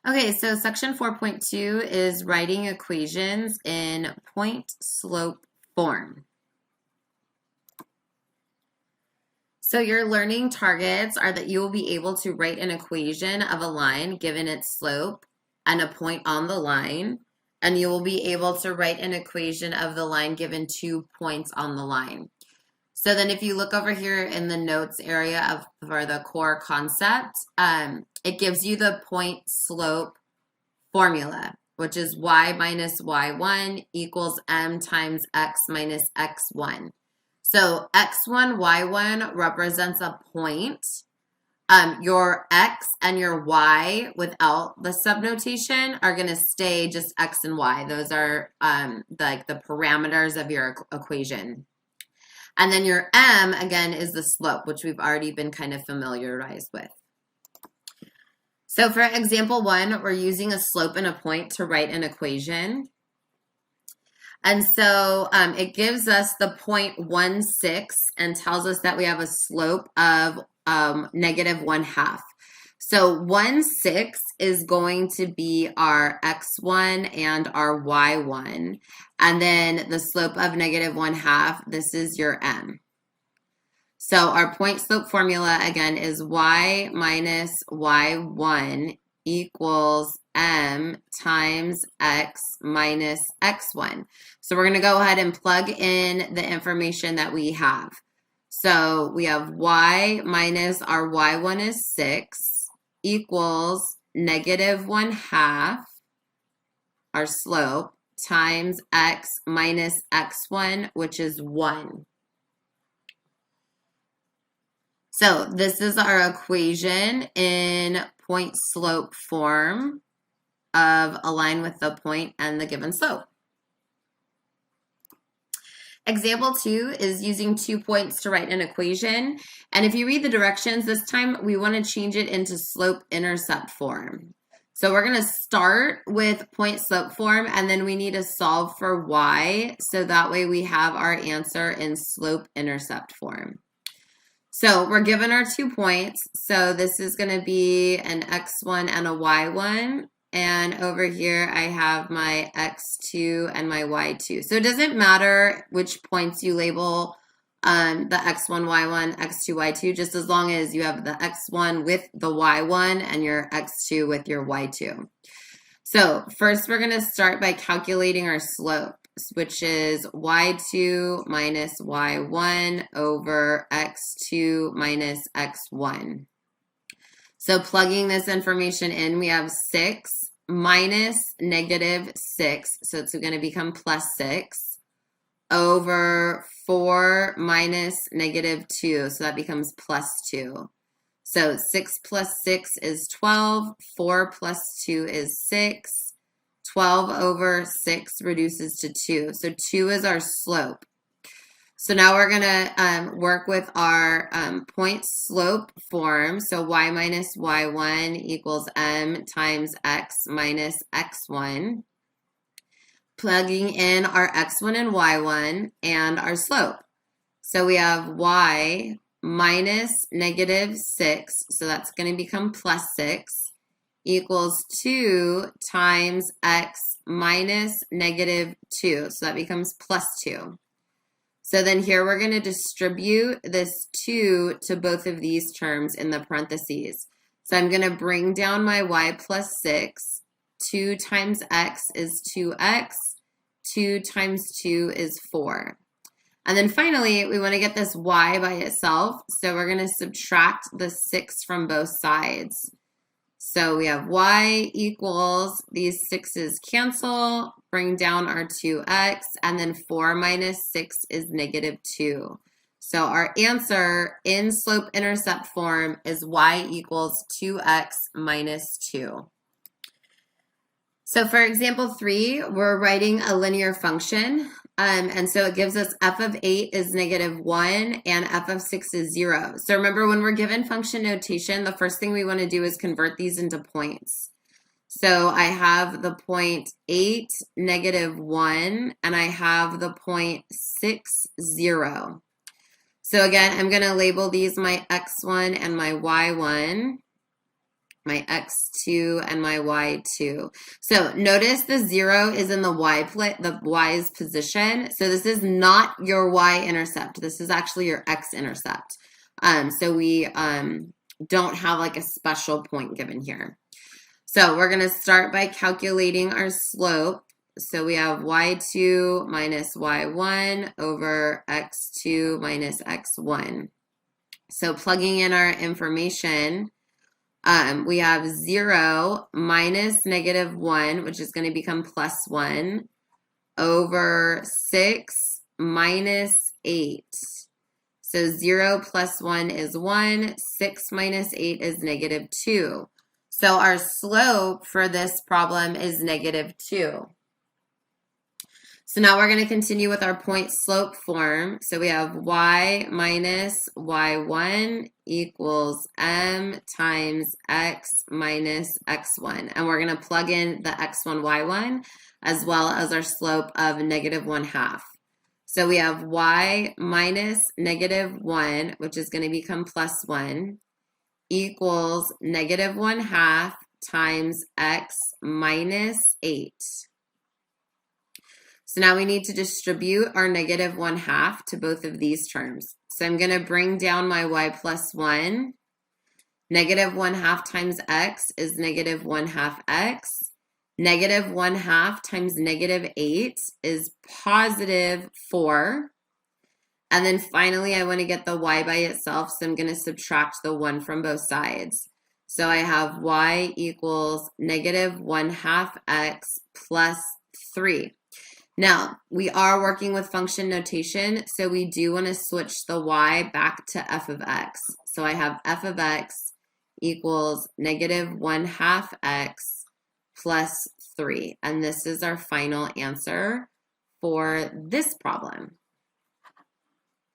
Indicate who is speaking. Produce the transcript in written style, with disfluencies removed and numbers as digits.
Speaker 1: Okay, so section 4.2 is writing equations in point-slope form. So your learning targets are that you will be able to write an equation of a line given its slope and a point on the line, and you will be able to write an equation of the line given 2 points on the line. So then if you look over here in the notes area for the core concept, it gives you the point slope formula, which is y minus y1 equals m times x minus x1. So x1, y1 represents a point. Your x and your y without the subnotation are going to stay just x and y. Those are like the parameters of your equation. And then your m, again, is the slope, which we've already been kind of familiarized with. So for example 1, we're using a slope and a point to write an equation. And so it gives us the point 1, 6 and tells us that we have a slope of negative 1/2. So 1, 6 is going to be our x1 and our y1. And then the slope of negative 1/2, this is your m. So our point slope formula, again, is y minus y1 equals m times x minus x1. So we're going to go ahead and plug in the information that we have. So we have y minus our y1 is 6 equals negative 1/2, our slope, times x minus x1, which is 1. So this is our equation in point slope form of a line with the point and the given slope. Example 2 is using 2 points to write an equation. And if you read the directions, this time we want to change it into slope-intercept form. So we're going to start with point-slope form, and then we need to solve for y, so that way we have our answer in slope-intercept form. So we're given our 2 points. So this is going to be an x1 and a y1. And over here, I have my x2 and my y2. So it doesn't matter which points you label the x1, y1, x2, y2, just as long as you have the x1 with the y1 and your x2 with your y2. So first, we're going to start by calculating our slope, which is y2 minus y1 over x2 minus x1. So plugging this information in, we have 6 minus negative 6, so it's going to become plus 6, over 4 minus negative 2, so that becomes plus 2. So 6 plus 6 is 12, 4 plus 2 is 6, 12 over 6 reduces to 2. So 2 is our slope. So now we're going to work with our point slope form. So y minus y1 equals m times x minus x1. Plugging in our x1 and y1 and our slope. So we have y minus negative 6, so that's going to become plus 6, equals 2 times x minus negative 2, so that becomes plus 2. So then here we're going to distribute this 2 to both of these terms in the parentheses. So I'm going to bring down my y plus 6. 2 times x is 2x. 2 times 2 is 4. And then finally, we want to get this y by itself. So we're going to subtract the 6 from both sides. So we have y equals, these 6's cancel, bring down our 2x, and then 4 minus 6 is negative 2. So our answer in slope-intercept form is y equals 2x minus 2. So for example 3, we're writing a linear function. And so it gives us f of 8 is negative 1 and f of 6 is 0. So remember, when we're given function notation, the first thing we want to do is convert these into points. So I have the point 8, negative 1, and I have the point 6, 0. So again, I'm going to label these my x1 and my y1. my x2 and my y2. So notice the 0 is in the y's position. So this is not your y-intercept. This is actually your x-intercept. So we don't have like a special point given here. So we're going to start by calculating our slope. So we have y2 minus y1 over x2 minus x1. So plugging in our information, we have 0 minus -1, which is going to become +1, over 6 minus 8. So 0 plus 1 is 1, 6 minus 8 is -2. So our slope for this problem is -2. So now we're going to continue with our point slope form. So we have y minus y1 equals m times x minus x1. And we're going to plug in the x1, y1, as well as our slope of -1/2. So we have y minus -1, which is going to become +1, equals -1/2 times x minus 8. So now we need to distribute our -1/2 to both of these terms. So I'm going to bring down my y plus 1. -1/2 times x is -1/2 x. -1/2 times -8 is +4. And then finally, I want to get the y by itself, so I'm going to subtract the 1 from both sides. So I have y equals -1/2 x plus 3. Now, we are working with function notation, so we do want to switch the y back to f of x. So I have f of x equals -1/2 x plus 3. And this is our final answer for this problem.